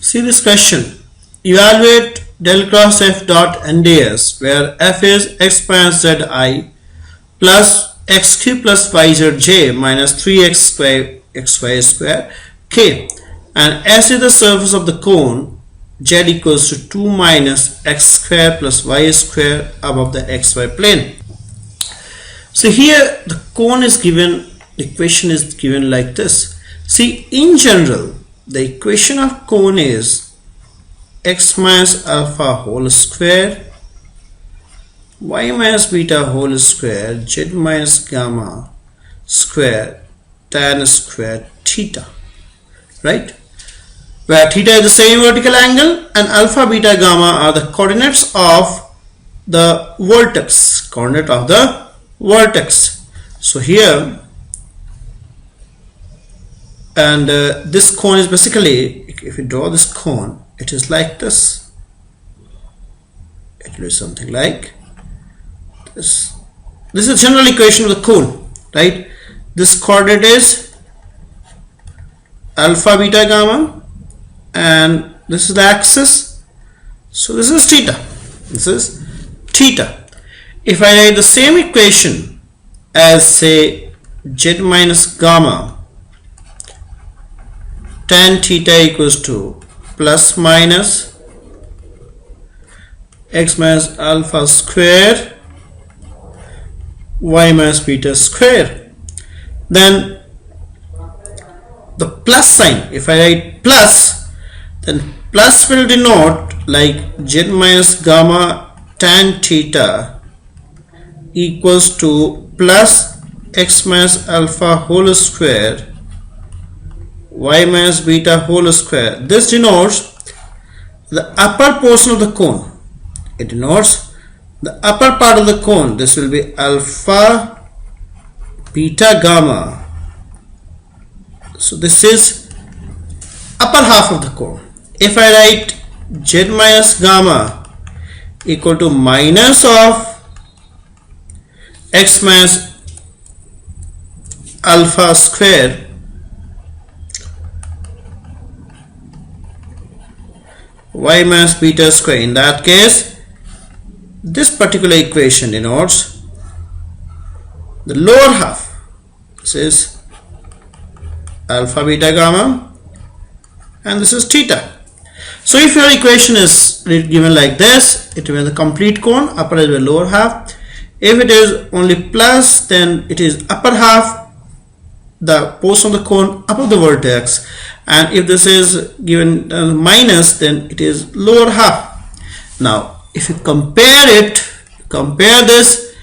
See this question. Evaluate del cross f dot nds where f is x minus zi plus x cube plus yzj minus 3x square xy square k, and s is the surface of the cone z equals to 2 minus x square plus y square above the xy plane. So here the cone is given, the equation is given like this. See, in general the equation of cone is x minus alpha whole square, y minus beta whole square, z minus gamma square, tan square theta, right? Where theta is the same vertical angle and alpha, beta, gamma are the coordinates of the vertex, coordinate of the vertex. So here, and this cone is basically, if you draw this cone, it is like this. It will be something like this. This is the general equation of the cone, right? This coordinate is alpha, beta, gamma, and this is the axis. So this is theta. This is theta. If I write the same equation as, say, z minus gamma tan theta equals to plus minus x minus alpha square y minus beta square, then the plus sign, if I write plus, then plus will denote like z minus gamma tan theta equals to plus x minus alpha whole square y minus beta whole square. This denotes the upper portion of the cone. It denotes the upper part of the cone. This will be alpha, beta, gamma. So this is upper half of the cone. If I write z minus gamma equal to minus of x minus alpha square y minus beta square, in that case this particular equation denotes the lower half. This is alpha, beta, gamma, and this is theta. So if your equation is given like this, it will be the complete cone, upper is the lower half. If it is only plus, then it is upper half, the portion of the cone above the vertex, and if this is given minus, then it is lower half. Now if you compare this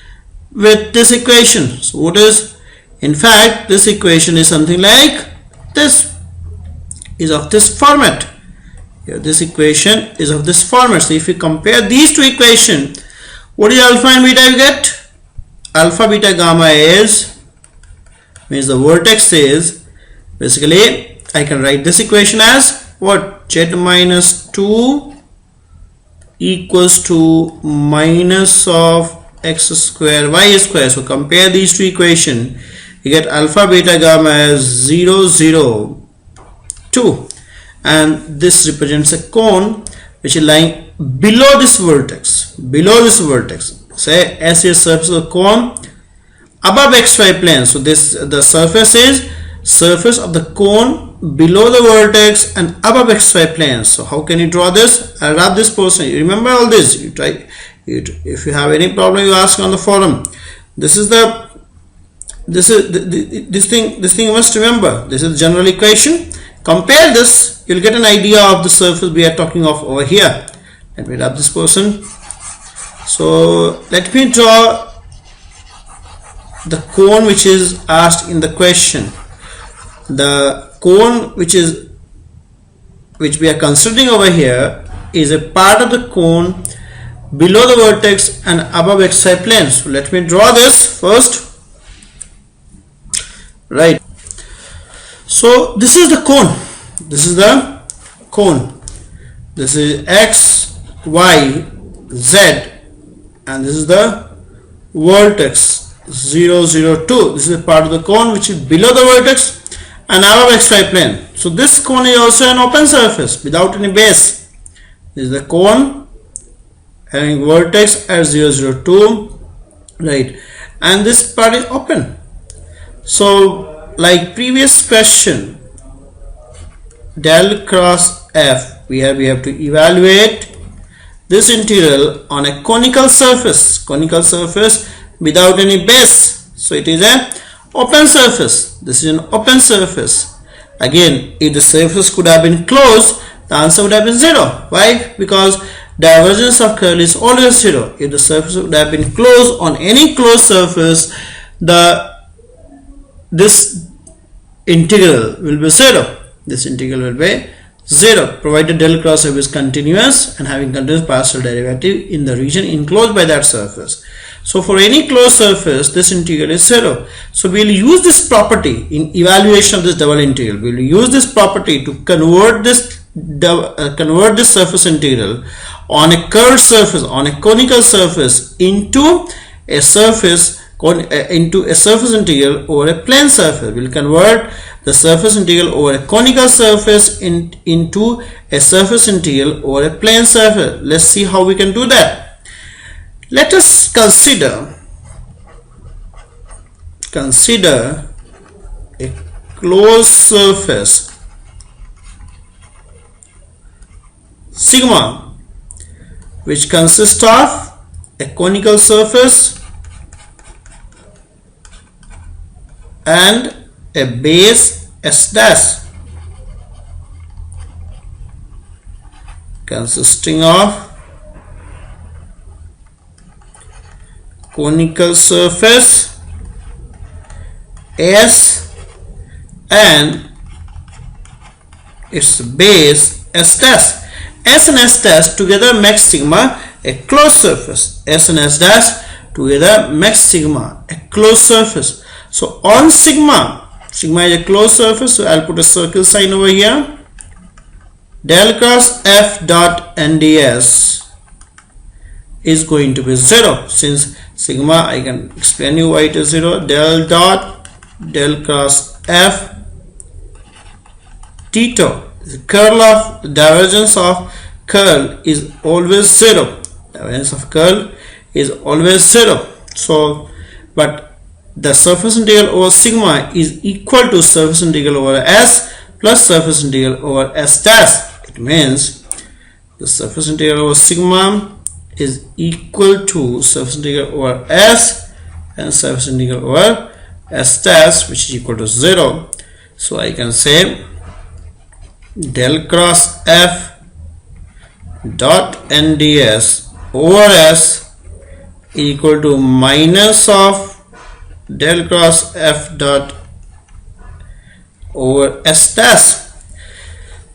with this equation, so what is, in fact this equation is something like this, is of this format. Here this equation is of this format. So if you compare these two equations, what is alpha and beta you get? Alpha, beta, gamma is, means the vertex is, basically I can write this equation as what? Z minus 2 equals to minus of x square y square. So compare these two equations, you get alpha, beta, gamma as 0, 0, 2, and this represents a cone which is lying below this vertex, say S is surface of the cone above xy plane. So this, the surface is surface of the cone below the vertex and above xy plane. So how can you draw this? I'll wrap this portion. You remember all this. You try. If you have any problem, you ask on the forum. This is the this thing you must remember. This is the general equation. Compare this, you'll get an idea of the surface we are talking of over here. Let me wrap this portion. So let me draw the cone which is asked in the question. The cone which we are considering over here is a part of the cone below the vertex and above xy plane. So let me draw this first. Right. So this is the cone. This is the cone. This is x, y, z, and this is the vertex 0, 0, 2. This is a part of the cone which is below the vertex and out of xy plane. So this cone is also an open surface without any base. This is the cone having vertex at 0, 0, 2, right, and this part is open. So like previous question, del cross f, we have to evaluate this integral on a conical surface without any base. So it is an open surface. This is an open surface. Again, if the surface could have been closed, the answer would have been 0. Why? Because divergence of curl is always 0. If the surface would have been closed on any closed surface, this integral will be 0. This integral will be 0, provided del cross f is continuous and having continuous partial derivative in the region enclosed by that surface. So for any closed surface, this integral is 0. So we will use this property in evaluation of this double integral. We will use this property to convert this surface integral on a curved surface, on a conical surface, into a surface integral over a plane surface. We will convert the surface integral over a conical surface into a surface integral over a plane surface. Let's see how we can do that. Let us consider a closed surface sigma, which consists of a conical surface and a base S dash, consisting of conical surface S and its base S dash. S and S dash together make sigma a closed surface. S and S dash together make sigma a closed surface. So on sigma is a closed surface, so I'll put a circle sign over here. Del cross f dot nds is going to be 0. Since sigma, I can explain you why it is 0. Del cross f theta, the curl of the divergence of curl is always 0. Divergence of curl is always 0. So, but the surface integral over sigma is equal to surface integral over S plus surface integral over S dash. It means the surface integral over sigma is equal to surface integral over S and surface integral over S dash, which is equal to 0. So I can say del cross f dot nds over S equal to minus of del cross f dot over S dash.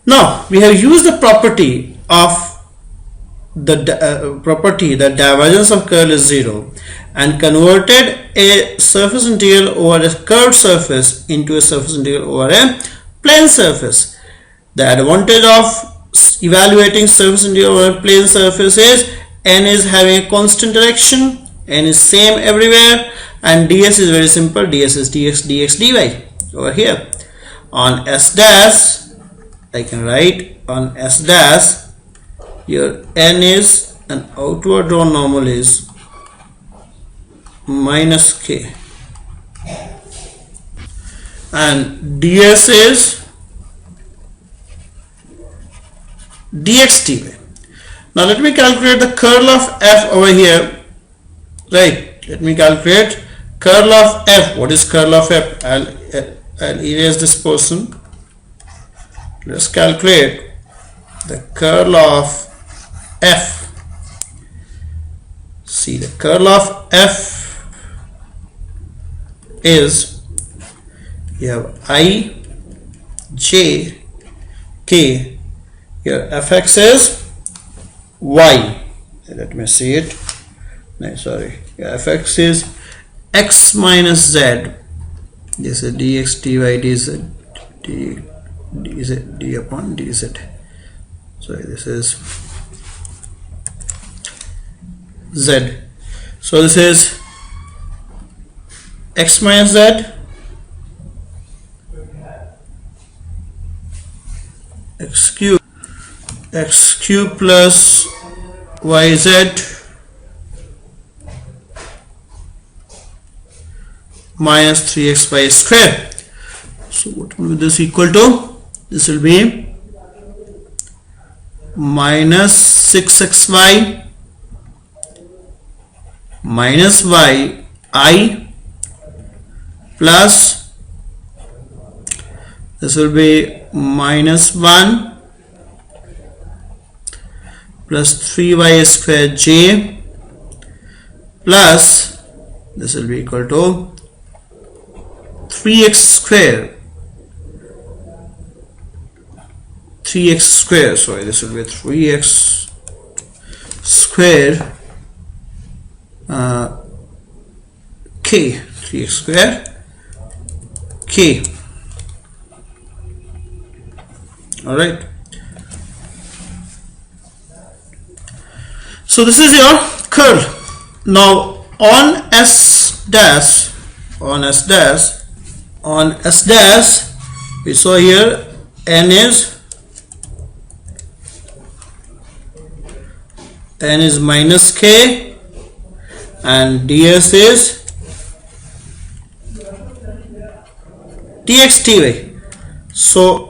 Now we have used the property of the property that divergence of curl is 0 and converted a surface integral over a curved surface into a surface integral over a plane surface. The advantage of evaluating surface integral over a plane surface is n is having a constant direction, n is same everywhere, and ds is very simple. Ds is dx dy over here. On S dash, I can write on S dash, your n is an outward drawn normal is minus k, and ds is dx dy. Now let me calculate the curl of f over here. Right, let me calculate curl of f. What is curl of f? I'll erase this portion. Let's calculate the curl of f. See, the curl of f is, you have I, j, k. Your fx is y. Let me see it. No, sorry. Your fx is x minus z. This is dx dy dz d upon dz. Sorry, this is z. So this is x minus z x cube plus yz minus 3xy square. So what will be this equal to? This will be minus 6xy minus yi plus, this will be minus 1 plus 3y square j plus, this will be equal to 3x square, sorry, this will be 3x square k, 3x square k. Alright, so this is your curl. Now on S dash, we saw here n is minus k and ds is dx dy. So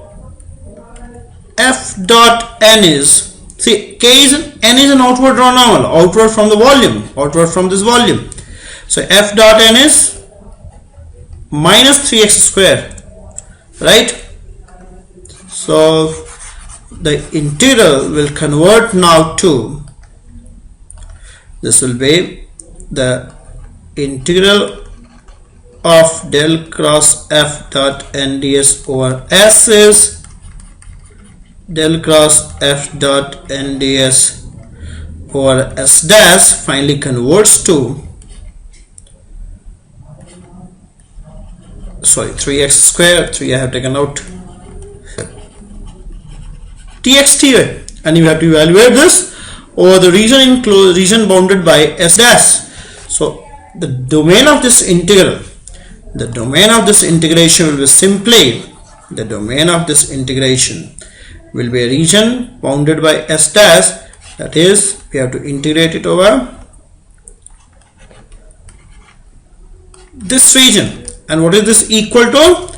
f dot n is, see, n is an outward draw normal, outward from the volume, outward from this volume. So f dot n is minus 3x square, right? So the integral will convert now to, this will be the integral of del cross f dot n ds over s is del cross f dot n ds over s dash finally converts to, sorry, 3x square, 3 I have taken out, dx dy, and you have to evaluate this over the region bounded by s dash. So the domain of this integral, the domain of this integration will be simply, the domain of this integration will be a region bounded by s dash, that is, we have to integrate it over this region. And what is this equal to?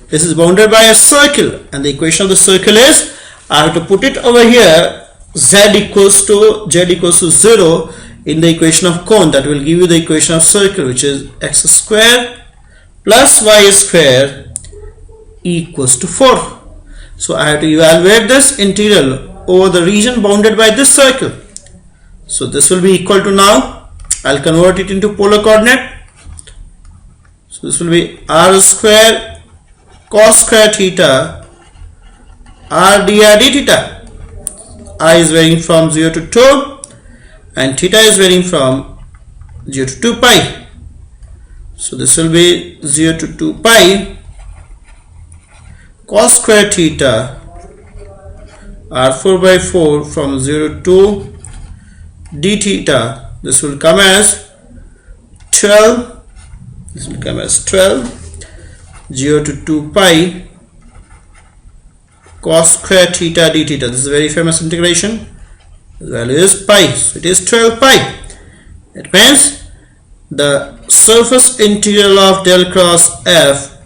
This is bounded by a circle, and the equation of the circle is, I have to put it over here, z equals to 0 in the equation of cone. That will give you the equation of circle, which is x square plus y square equals to 4. So I have to evaluate this integral over the region bounded by this circle. So this will be equal to, now I'll convert it into polar coordinate. So this will be r square cos square theta r dr d theta. I is varying from 0 to 2 and theta is varying from 0 to 2 pi. So this will be 0 to 2 pi cos square theta r4 by 4 from 0 to d theta. This will come as 12. This will come as 12, 0 to 2 pi cos square theta d theta. This is a very famous integration. The value is pi, so it is 12 pi. It means the surface integral of del cross f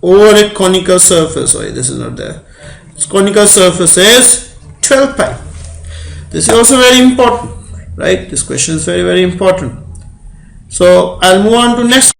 over a conical surface, sorry, this is not there, its conical surface is 12 pi. This is also very important, right? This question is very, very important. So I'll move on to next.